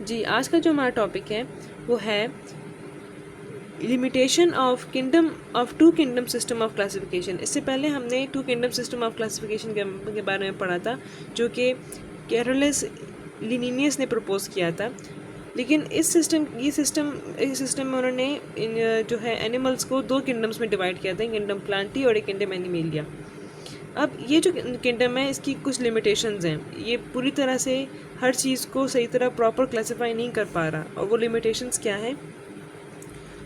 जी, आज का जो हमारा टॉपिक है वो है limitation of two kingdom system of classification. इससे पहले हमने two kingdom system of classification के बारे में पढ़ा था, जो कि कैरोलस लिनिनियस ने प्रपोज किया था। लेकिन इस सिस्टम में उन्होंने जो है एनिमल्स को दो किंगडम्स में डिवाइड किया था, किंगडम प्लांटी और एक किंगडम एनिमेलिया। अब ये जो किंगडम है इसकी कुछ लिमिटेशंस हैं, ये पूरी तरह से हर चीज़ को सही तरह प्रॉपर क्लासिफाई नहीं कर पा रहा। और वो लिमिटेशंस क्या हैं?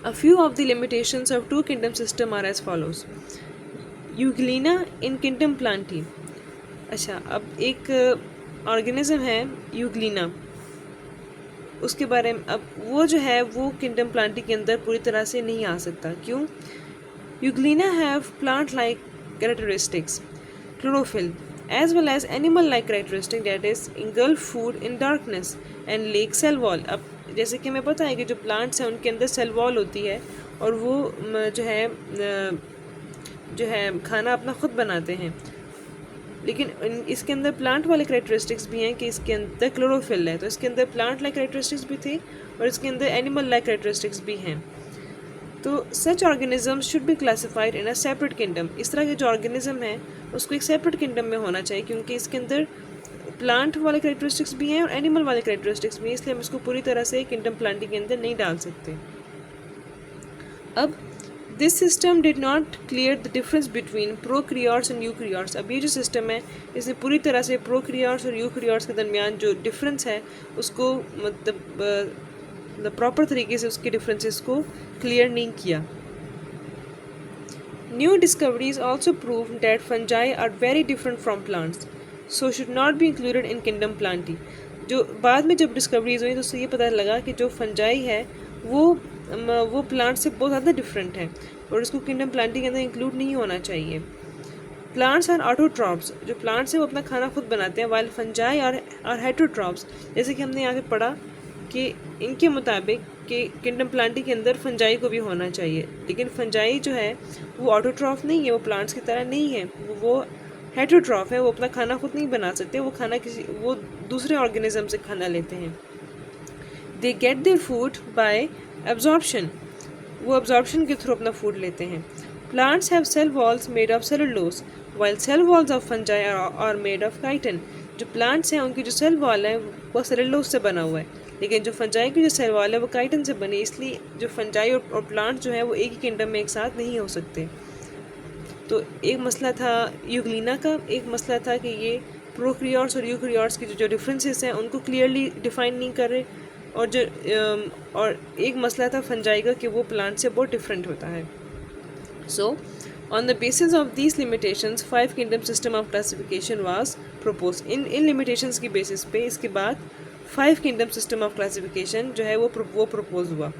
A few of the limitations of two kingdom system are as follows. Euglena in kingdom Plantae. अच्छा, अब एक ऑर्गेनिज्म है यूग्लिना, उसके बारे में अब वो जो है वो किंगडम प्लांटी के अंदर पूरी तरह से नहीं आ सकता। क्यों? Euglena have plant like characteristics, chlorophyll, as well as animal-like characteristic that is engulf food in darkness and lake cell wall। अब जैसे कि हमें पता है कि जो प्लांट्स हैं उनके अंदर सेल वॉल होती है और वो जो है खाना अपना खुद बनाते हैं। लेकिन इसके अंदर प्लांट वाले करेक्टरिस्टिक्स भी हैं कि इसके अंदर क्लोरोफिल है, तो इसके अंदर प्लांट लाइक करेक्टरिस्टिक्स भी थे और इसके अंदर एनिमल लाइक करेक्टरिस्टिक्स भी हैं। तो such organisms should be classified in a separate kingdom. इस तरह के जो ऑर्गेनिज्म है उसको एक सेपरेट किंगडम में होना चाहिए, क्योंकि इसके अंदर प्लांट वाले करेक्टरिस्टिक्स भी हैं और एनिमल वाले करेक्टरिस्टिक्स भी हैं, इसलिए हम इसको पूरी तरह से किंगडम प्लांटी के अंदर नहीं डाल सकते। अब this system did not clear the difference between prokaryotes and eukaryotes. अब ये जो सिस्टम है इसने पूरी तरह से प्रोक्रियार्स और यूक्रियार्स के दरमियान जो डिफरेंस है उसको मतलब प्रॉपर तरीके से उसके डिफरेंसेस को क्लियर नहीं किया। New discoveries also prove that fungi are very different from plants, so should not be included in kingdom plantae. जो बाद में जब डिस्कवरीज हुई तो उससे ये पता लगा कि जो फंजाई है वो प्लांट से बहुत ज़्यादा डिफरेंट है और उसको किंगडम प्लांटी के अंदर इंक्लूड नहीं होना चाहिए। प्लांट्स आर ऑटोट्रॉप्स, जो प्लांट्स हैं वो अपना खाना खुद बनाते हैं, वाइल फंजाई आर हेटरोट्रॉप्स। जैसे कि हमने यहाँ पे पढ़ा कि इनके मुताबिक कि किंगडम प्लांटी के अंदर फंजाई को भी होना चाहिए, लेकिन फंजाई जो है वो ऑटोट्रॉफ नहीं है, वो प्लांट्स की तरह नहीं है, वो हेटरोट्रॉफ है, वो अपना खाना खुद नहीं बना सकते, वो दूसरे ऑर्गेनिज्म से खाना लेते हैं। They get their food by absorption, वो एब्जॉर्प्शन के थ्रू अपना फूड लेते हैं। Plants have cell walls made of cellulose, while cell walls of fungi are made of chitin. जो प्लांट्स हैं उनकी जो सेल वॉल है वो सेलुलोज से बना हुआ है, लेकिन जो फंजाई की जो सेल वॉल है वो काइटिन से बनी, इसलिए जो फंजाई और प्लांट जो है वो एक ही किंगडम में एक साथ नहीं हो सकते। तो एक मसला था यूग्लिना का, एक मसला था कि ये प्रोक्रियार्स और यूक्रियार्स की जो डिफरेंसेस हैं उनको क्लियरली डिफाइन नहीं कर रहे, और एक मसला था फंजाई का कि वो प्लांट से बहुत डिफरेंट होता है। सो on the basis of these limitations, 5 kingdom system of classification was proposed। In limitations की basis पे इसके बाद 5 kingdom system of classification जो है वो प्रपोज हुआ।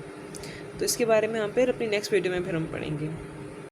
तो इसके बारे में हम फिर अपनी नेक्स्ट वीडियो में फिर हम पढ़ेंगे।